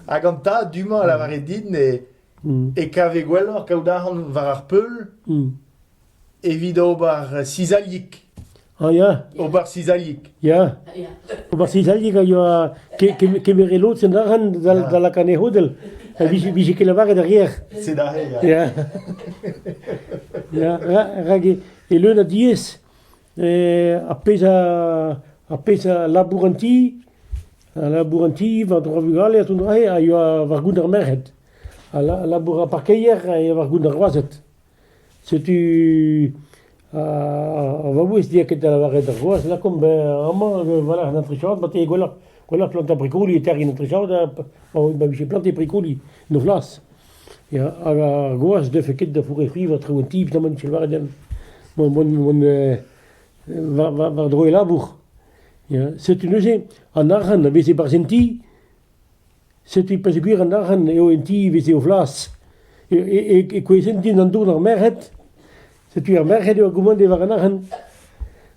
Hag an ta, duma la var din e kave gwellor kaoudac'han war ar peul evit ober sizalik. Ah ya. Ober sizalik. Ya. Ober sizalik a yo kemere lot sen daran da la kane hodel. Visi ke la var derrière. C'est d'arrêt, ya. Ya, rage e leun a diez a peza labouranti va dra vugale a tun rahe a yo war gout ar merc'hed. A labour a parkeier a war gout ar roazet. Setu a va bouez diak et a la varet ar roaz la kom ama voilà an trichad bat e gwella planta bricoli et tergin an trichad ba vise plante bricoli no vlas. Ja, a goaz de feket da foure fri va trou tip da man chel var den var dro e labour. Ja, setu neuze an arc'han a veze barzenti setu peseguir an arc'han eo en ti veze o vlas e kouezen din an dour ar merc'hed setu ar merc'hed eo a goumande war an arc'han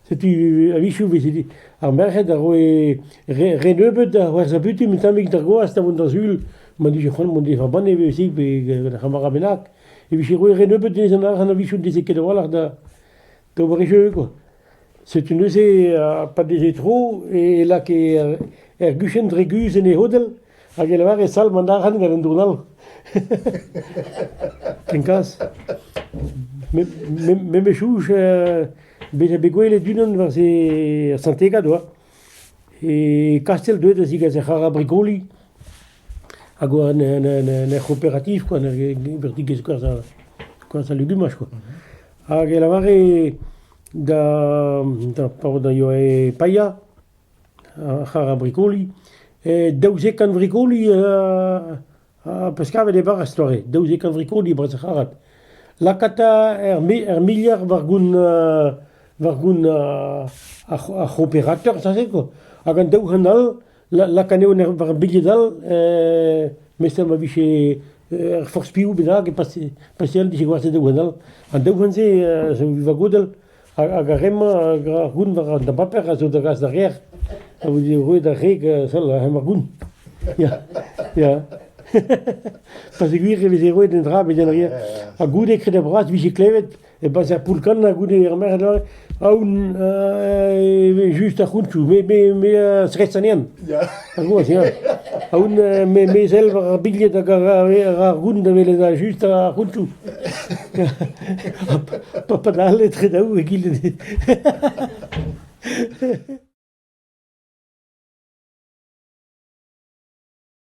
setu a vichou veze ar merc'hed a roe reneubet a war zabutu met amik d'ar goaz da vont da zul man dit je mon defa ban e veze pe hamara benak e viche roe reneubet des an arc'han a vichou des eket a walar da obrejeu quoi. C'est une neuze pas des trop et là que guchen dregus en e hodel hag e la var e sal man arc'han gant an dournal. Kenkas. Me chouch bez a begwele dunan war se Santega doa. E kastel doet a zig a zechar a bricoli hag oa ne coopératif quoi, ne vertig ez koaz a legumaj quoi. Hag e la var e da yo e paia a c'har a bricoli daouzek an bricoli peskavet e bar a stoare daouzek an bricoli braz a c'harat lakata miliar war goun a coopérateur ça c'est quoi hag an daouzek al lakaneo war billet dal mestem ma viche force piou benag e pasial di gwaz e daouzek al an daouzek se va godel hag a rema a goun war an da paper a zo da gaz derrière a vo di roe da reg sal a hem ar goun. Ya. Peseguir e veze roe den dra bet en arrière. A goude kret a bras vise klevet e bas ar poulkan a goude ar merc'hed a aoun just a c'hounchou me sret sanean. A goaz ya. Aoun me zel war ar billet hag ar goun da vele da just a c'hounchou. Pa da alle tre daou e gil